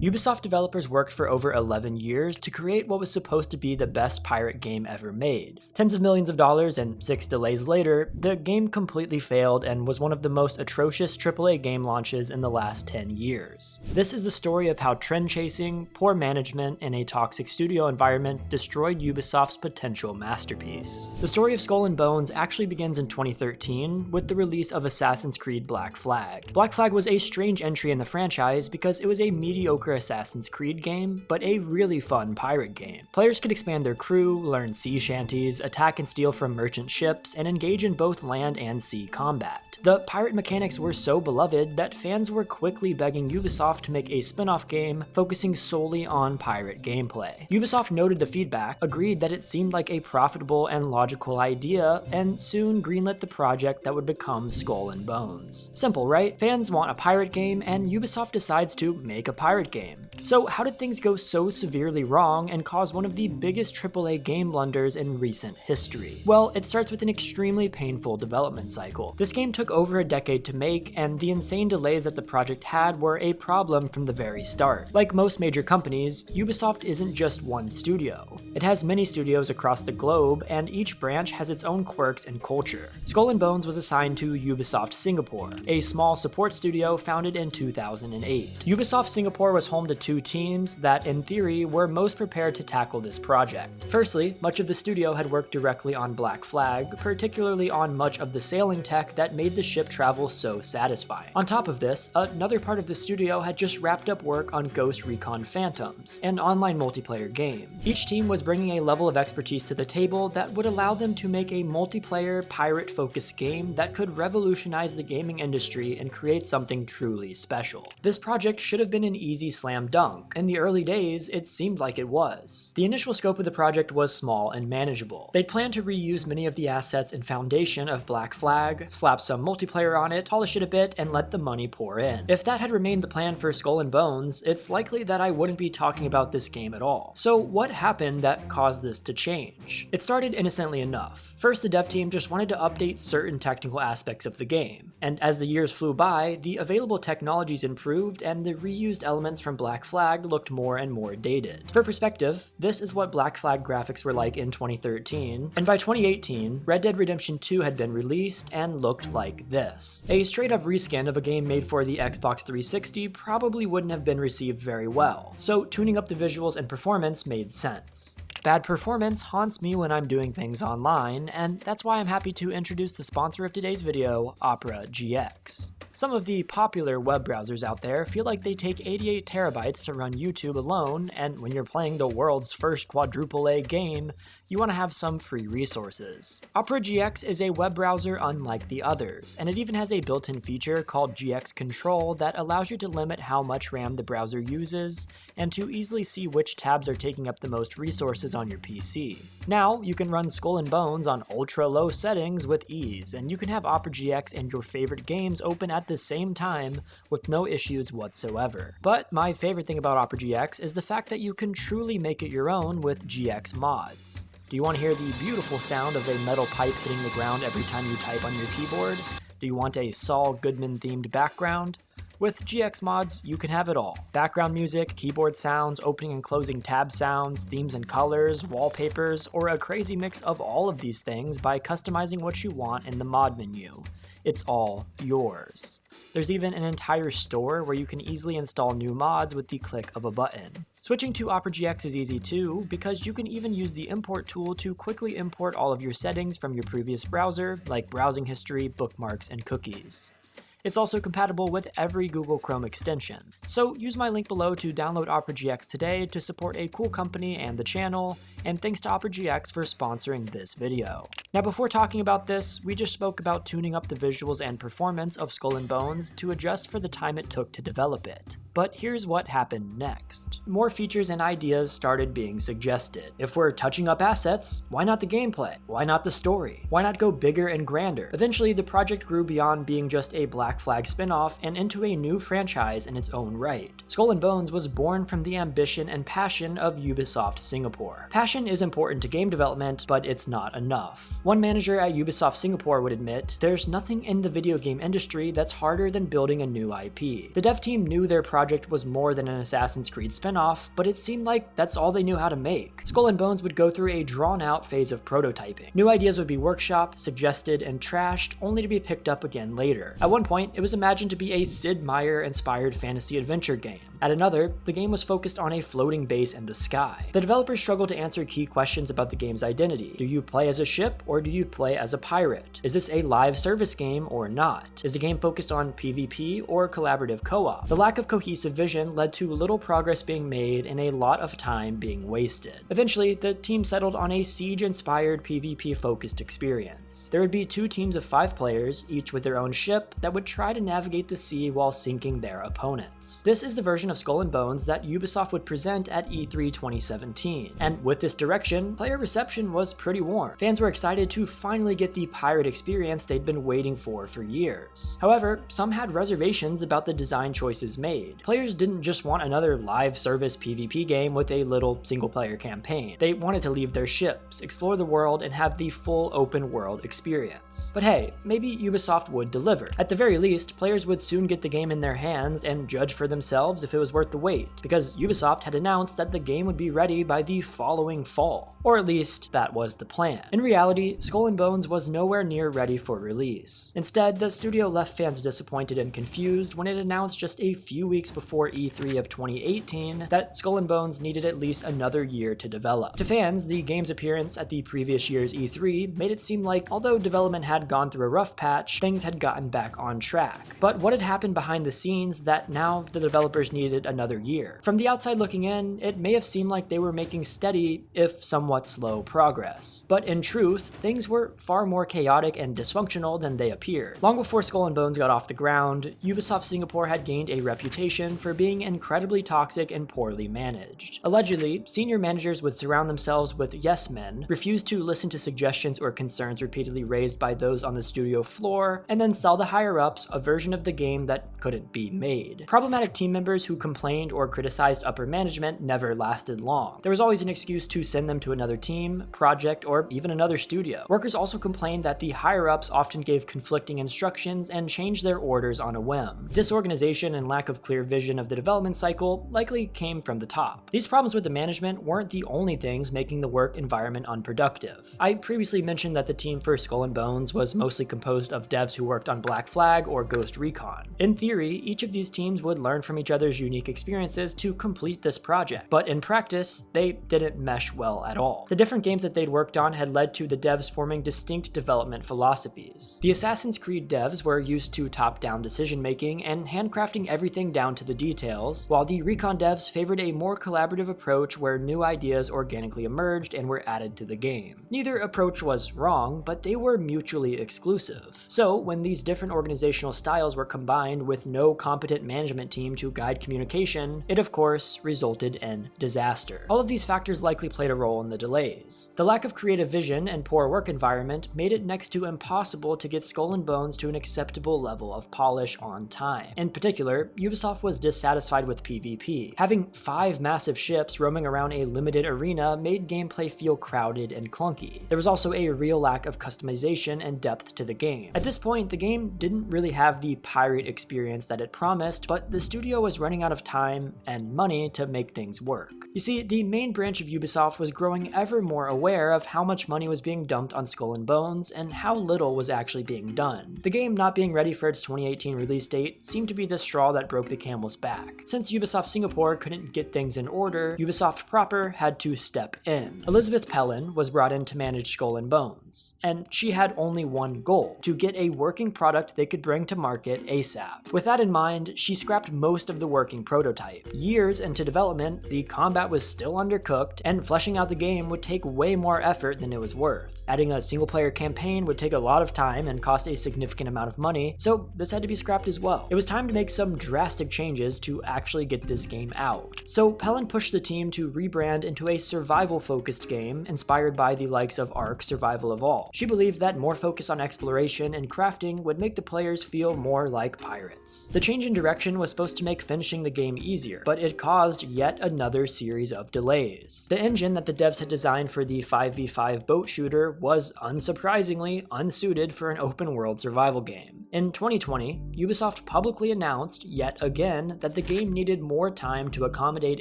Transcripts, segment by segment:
Ubisoft developers worked for over 11 years to create what was supposed to be the best pirate game ever made. Tens of millions of dollars and 6 delays later, the game completely failed and was one of the most atrocious AAA game launches in the last 10 years. This is the story of how trend chasing, poor management, and a toxic studio environment destroyed Ubisoft's potential masterpiece. The story of Skull and Bones actually begins in 2013 with the release of Assassin's Creed Black Flag. Black Flag was a strange entry in the franchise because it was a mediocre Assassin's Creed game, but a really fun pirate game. Players could expand their crew, learn sea shanties, attack and steal from merchant ships, and engage in both land and sea combat. The pirate mechanics were so beloved that fans were quickly begging Ubisoft to make a spin-off game focusing solely on pirate gameplay. Ubisoft noted the feedback, agreed that it seemed like a profitable and logical idea, and soon greenlit the project that would become Skull and Bones. Simple, right? Fans want a pirate game, and Ubisoft decides to make a pirate game. So how did things go so severely wrong and cause one of the biggest AAA game blunders in recent history? Well, it starts with an extremely painful development cycle. This game took over a decade to make, and the insane delays that the project had were a problem from the very start. Like most major companies, Ubisoft isn't just one studio. It has many studios across the globe, and each branch has its own quirks and culture. Skull and Bones was assigned to Ubisoft Singapore, a small support studio founded in 2008. Ubisoft Singapore was home to two teams that, in theory, were most prepared to tackle this project. Firstly, much of the studio had worked directly on Black Flag, particularly on much of the sailing tech that made the ship travel so satisfying. On top of this, another part of the studio had just wrapped up work on Ghost Recon Phantoms, an online multiplayer game. Each team was bringing a level of expertise to the table that would allow them to make a multiplayer, pirate-focused game that could revolutionize the gaming industry and create something truly special. This project should have been an easy slam dunk. In the early days, it seemed like it was. The initial scope of the project was small and manageable. They'd planned to reuse many of the assets and foundation of Black Flag, slap some multiplayer on it, polish it a bit, and let the money pour in. If that had remained the plan for Skull and Bones, it's likely that I wouldn't be talking about this game at all. So what happened that caused this to change? It started innocently enough. First, the dev team just wanted to update certain technical aspects of the game, and as the years flew by, the available technologies improved and the reused elements from Black Flag looked more and more dated. For perspective, this is what Black Flag graphics were like in 2013, and by 2018, Red Dead Redemption 2 had been released and looked like this. A straight-up reskin of a game made for the Xbox 360 probably wouldn't have been received very well, so tuning up the visuals and performance made sense. Bad performance haunts me when I'm doing things online, and that's why I'm happy to introduce the sponsor of today's video, Opera GX. Some of the popular web browsers out there feel like they take 88 terabytes to run YouTube alone, and when you're playing the world's first quadruple A game, you want to have some free resources. Opera GX is a web browser unlike the others, and it even has a built-in feature called GX Control that allows you to limit how much RAM the browser uses, and to easily see which tabs are taking up the most resources on your PC. Now, you can run Skull and Bones on ultra-low settings with ease, and you can have Opera GX and your favorite games open at the same time with no issues whatsoever. But my favorite thing about Opera GX is the fact that you can truly make it your own with GX mods. Do you want to hear the beautiful sound of a metal pipe hitting the ground every time you type on your keyboard? Do you want a Saul Goodman themed background? With GX mods, you can have it all. Background music, keyboard sounds, opening and closing tab sounds, themes and colors, wallpapers, or a crazy mix of all of these things by customizing what you want in the mod menu. It's all yours. There's even an entire store where you can easily install new mods with the click of a button. Switching to Opera GX is easy too, because you can even use the import tool to quickly import all of your settings from your previous browser, like browsing history, bookmarks, and cookies. It's also compatible with every Google Chrome extension. So use my link below to download Opera GX today to support a cool company and the channel, and thanks to Opera GX for sponsoring this video. Now before talking about this, we just spoke about tuning up the visuals and performance of Skull and Bones to adjust for the time it took to develop it. But here's what happened next. More features and ideas started being suggested. If we're touching up assets, why not the gameplay? Why not the story? Why not go bigger and grander? Eventually, the project grew beyond being just a Black Flag spin-off and into a new franchise in its own right. Skull and Bones was born from the ambition and passion of Ubisoft Singapore. Passion is important to game development, but it's not enough. One manager at Ubisoft Singapore would admit, "There's nothing in the video game industry that's harder than building a new IP." The dev team knew their project was more than an Assassin's Creed spinoff, but it seemed like that's all they knew how to make. Skull and Bones would go through a drawn-out phase of prototyping. New ideas would be workshopped, suggested, and trashed, only to be picked up again later. At one point, it was imagined to be a Sid Meier-inspired fantasy adventure game. At another, the game was focused on a floating base in the sky. The developers struggled to answer key questions about the game's identity. Do you play as a ship, or do you play as a pirate? Is this a live service game or not? Is the game focused on PvP or collaborative co-op? The lack of cohesive vision led to little progress being made and a lot of time being wasted. Eventually, the team settled on a Siege-inspired PvP-focused experience. There would be 2 teams of 5 players, each with their own ship, that would try to navigate the sea while sinking their opponents. This is the version of Skull and Bones that Ubisoft would present at E3 2017, and with this direction, player reception was pretty warm. Fans were excited to finally get the pirate experience they'd been waiting for years. However, some had reservations about the design choices made. Players didn't just want another live service PvP game with a little single-player campaign. They wanted to leave their ships, explore the world, and have the full open-world experience. But hey, maybe Ubisoft would deliver. At the very least, players would soon get the game in their hands and judge for themselves if it was worth the wait, because Ubisoft had announced that the game would be ready by the following fall. Or at least, that was the plan. In reality, Skull and Bones was nowhere near ready for release. Instead, the studio left fans disappointed and confused when it announced just a few weeks before E3 of 2018 that Skull and Bones needed at least another year to develop. To fans, the game's appearance at the previous year's E3 made it seem like, although development had gone through a rough patch, things had gotten back on track. But what had happened behind the scenes that now the developers needed another year? From the outside looking in, it may have seemed like they were making steady, if somewhat slow, progress. But in truth, things were far more chaotic and dysfunctional than they appeared. Long before Skull and Bones got off the ground, Ubisoft Singapore had gained a reputation for being incredibly toxic and poorly managed. Allegedly, senior managers would surround themselves with yes men, refuse to listen to suggestions or concerns repeatedly raised by those on the studio floor, and then sell the higher-ups a version of the game that couldn't be made. Problematic team members who complained or criticized upper management never lasted long. There was always an excuse to send them to another team, project, or even another studio. Workers also complained that the higher-ups often gave conflicting instructions and changed their orders on a whim. Disorganization and lack of clear vision of the development cycle likely came from the top. These problems with the management weren't the only things making the work environment unproductive. I previously mentioned that the team for Skull and Bones was mostly composed of devs who worked on Black Flag or Ghost Recon. In theory, each of these teams would learn from each other's unique experiences to complete this project, but in practice, they didn't mesh well at all. The different games that they'd worked on had led to the devs forming distinct development philosophies. The Assassin's Creed devs were used to top-down decision-making and handcrafting everything down to the details, while the Recon devs favored a more collaborative approach where new ideas organically emerged and were added to the game. Neither approach was wrong, but they were mutually exclusive. So, when these different organizational styles were combined with no competent management team to guide communication, it of course resulted in disaster. All of these factors likely played a role in the delays. The lack of creative vision and poor work environment made it next to impossible to get Skull and Bones to an acceptable level of polish on time. In particular, Ubisoft was dissatisfied with PvP. Having 5 massive ships roaming around a limited arena made gameplay feel crowded and clunky. There was also a real lack of customization and depth to the game. At this point, the game didn't really have the pirate experience that it promised, but the studio was running out of time and money to make things work. You see, the main branch of Ubisoft was growing ever more aware of how much money was being dumped on Skull and Bones and how little was actually being done. The game not being ready for its 2018 release date seemed to be the straw that broke the camel's back. Since Ubisoft Singapore couldn't get things in order, Ubisoft proper had to step in. Elizabeth Pellin was brought in to manage Skull and Bones, and she had only one goal: to get a working product they could bring to market ASAP. With that in mind, she scrapped most of the working prototype. Years into development, the combat was still undercooked, and fleshing out the game would take way more effort than it was worth. Adding a single-player campaign would take a lot of time and cost a significant amount of money, so this had to be scrapped as well. It was time to make some drastic changes to actually get this game out. So Pellin pushed the team to rebrand into a survival-focused game inspired by the likes of Ark Survival Evolved. She believed that more focus on exploration and crafting would make the players feel more like pirates. The change in direction was supposed to make finishing finishing the game easier, but it caused yet another series of delays. The engine that the devs had designed for the 5v5 boat shooter was unsurprisingly unsuited for an open-world survival game. In 2020, Ubisoft publicly announced yet again that the game needed more time to accommodate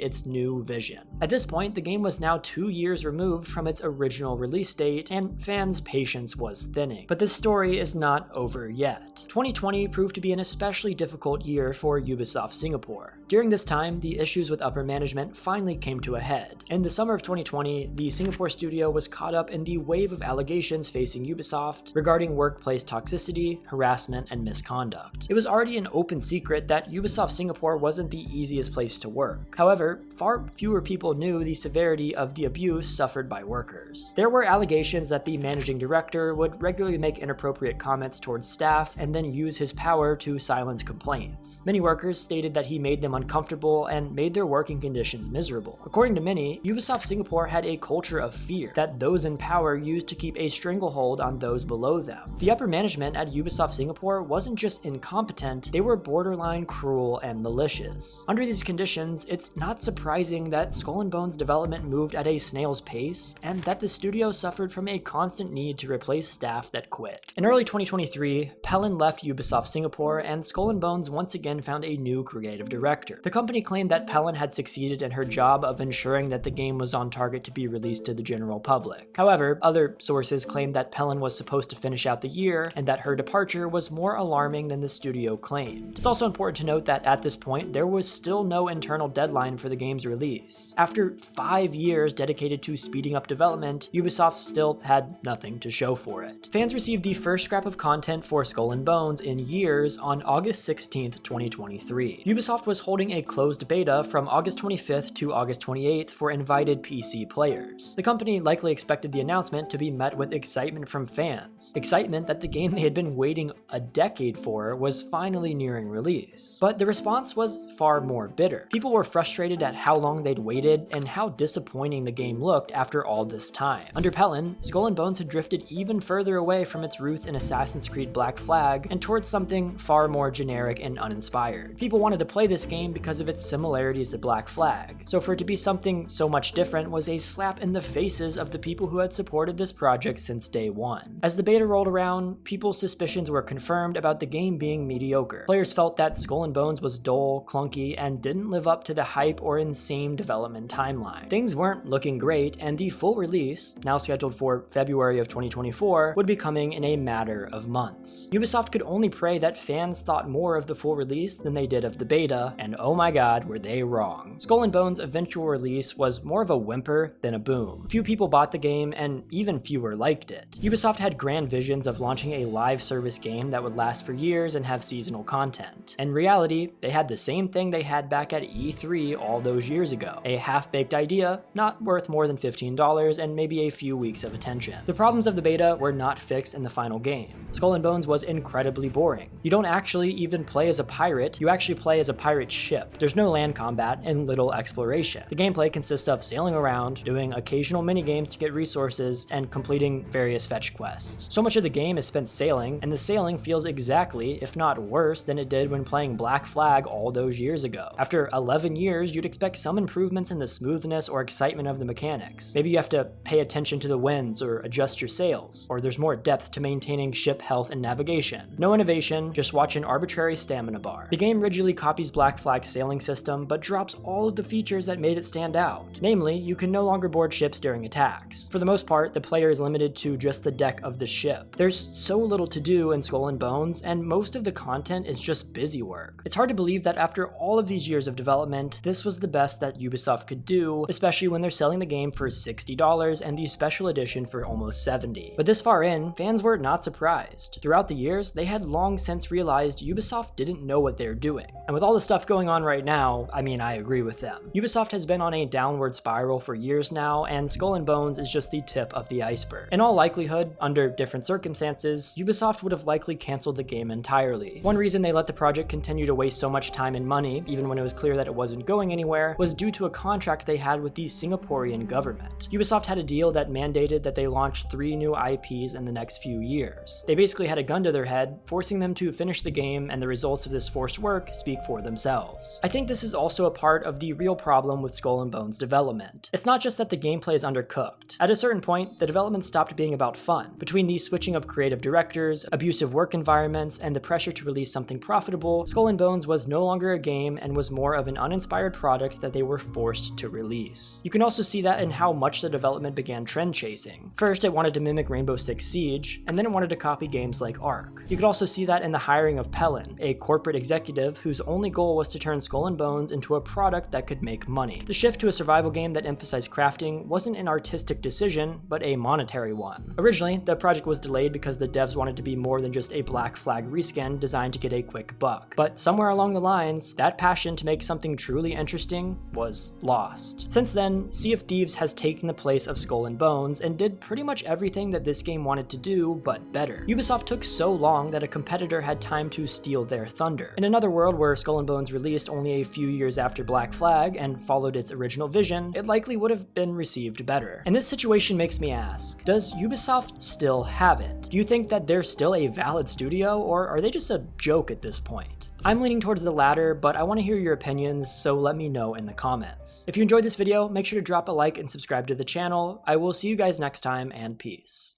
its new vision. At this point, the game was now 2 years removed from its original release date, and fans' patience was thinning. But this story is not over yet. 2020 proved to be an especially difficult year for Ubisoft Singapore. During this time, the issues with upper management finally came to a head. In the summer of 2020, the Singapore studio was caught up in the wave of allegations facing Ubisoft regarding workplace toxicity, harassment, and misconduct. It was already an open secret that Ubisoft Singapore wasn't the easiest place to work. However, far fewer people knew the severity of the abuse suffered by workers. There were allegations that the managing director would regularly make inappropriate comments towards staff and then use his power to silence complaints. Many workers stated that he made them uncomfortable and made their working conditions miserable. According to many, Ubisoft Singapore had a culture of fear that those in power used to keep a stranglehold on those below them. The upper management at Ubisoft Singapore wasn't just incompetent, they were borderline cruel and malicious. Under these conditions, it's not surprising that Skull and Bones development moved at a snail's pace, and that the studio suffered from a constant need to replace staff that quit. In early 2023, Pelin left Ubisoft Singapore, and Skull and Bones once again found a new creative director. The company claimed that Pelin had succeeded in her job of ensuring that the game was on target to be released to the general public. However, other sources claimed that Pelin was supposed to finish out the year, and that her departure was more alarming than the studio claimed. It's also important to note that at this point, there was still no internal deadline for the game's release. After 5 years dedicated to speeding up development, Ubisoft still had nothing to show for it. Fans received the first scrap of content for Skull and Bones in years on August 16th, 2023. Ubisoft was holding a closed beta from August 25th to August 28th for invited PC players. The company likely expected the announcement to be met with excitement from fans. Excitement that the game they had been waiting a decade for was finally nearing release. But the response was far more bitter. People were frustrated at how long they'd waited and how disappointing the game looked after all this time. Under Pelin, Skull and Bones had drifted even further away from its roots in Assassin's Creed Black Flag and towards something far more generic and uninspired. People wanted to play this game because of its similarities to Black Flag, so for it to be something so much different was a slap in the faces of the people who had supported this project since day one. As the beta rolled around, people's suspicions were confirmed about the game being mediocre. Players felt that Skull and Bones was dull, clunky, and didn't live up to the hype or insane development timeline. Things weren't looking great, and the full release, now scheduled for February of 2024, would be coming in a matter of months. Ubisoft could only pray that fans thought more of the full release than they did of the beta, and oh my god, were they wrong. Skull and Bones' eventual release was more of a whimper than a boom. Few people bought the game, and even fewer liked it. Ubisoft had grand visions of launching a live service game that would last for years and have seasonal content. In reality, they had the same thing they had back at E3 all those years ago. A half-baked idea, not worth more than $15, and maybe a few weeks of attention. The problems of the beta were not fixed in the final game. Skull and Bones was incredibly boring. You don't actually even play as a pirate, you actually play as a pirate ship. There's no land combat and little exploration. The gameplay consists of sailing around, doing occasional minigames to get resources, and completing various fetch quests. So much of the game is spent sailing, and the sailing feels exactly, if not worse, than it did when playing Black Flag all those years ago. After 11 years, you'd expect some improvements in the smoothness or excitement of the mechanics. Maybe you have to pay attention to the winds or adjust your sails, or there's more depth to maintaining ship health and navigation. No innovation, just watch an arbitrary stamina bar. The game rigidly copies Black Flag's sailing system, but drops all of the features that made it stand out. Namely, you can no longer board ships during attacks. For the most part, the player is limited to just the deck of the ship. There's so little to do in Skull and Bones, and most of the content is just busy work. It's hard to believe that after all of these years of development, this was the best that Ubisoft could do, especially when they're selling the game for $60 and the special edition for almost $70. But this far in, fans were not surprised. Throughout the years, they had long since realized Ubisoft didn't know what they're doing. And with all the stuff going on right now, I mean, I agree with them. Ubisoft has been on a downward spiral for years now, and Skull and Bones is just the tip of the iceberg. In all likelihood, under different circumstances, Ubisoft would have likely canceled canceled the game entirely. One reason they let the project continue to waste so much time and money, even when it was clear that it wasn't going anywhere, was due to a contract they had with the Singaporean government. Ubisoft had a deal that mandated that they launch 3 new IPs in the next few years. They basically had a gun to their head, forcing them to finish the game, and the results of this forced work speak for themselves. I think this is also a part of the real problem with Skull and Bones development. It's not just that the gameplay is undercooked. At a certain point, the development stopped being about fun. Between the switching of creative directors, abusive work environments, and the pressure to release something profitable, Skull and Bones was no longer a game and was more of an uninspired product that they were forced to release. You can also see that in how much the development began trend chasing. First, it wanted to mimic Rainbow Six Siege, and then it wanted to copy games like Ark. You could also see that in the hiring of Pellin, a corporate executive whose only goal was to turn Skull and Bones into a product that could make money. The shift to a survival game that emphasized crafting wasn't an artistic decision, but a monetary one. Originally, the project was delayed because the devs wanted to be more than just a Black Flag reskin designed to get a quick buck. But somewhere along the lines, that passion to make something truly interesting was lost. Since then, Sea of Thieves has taken the place of Skull and Bones and did pretty much everything that this game wanted to do, but better. Ubisoft took so long that a competitor had time to steal their thunder. In another world where Skull and Bones released only a few years after Black Flag and followed its original vision, it likely would have been received better. And this situation makes me ask, does Ubisoft still have it? Do you think that they're still a valid studio, or are they just a joke at this point? I'm leaning towards the latter, but I want to hear your opinions, so let me know in the comments. If you enjoyed this video, make sure to drop a like and subscribe to the channel. I will see you guys next time, and peace.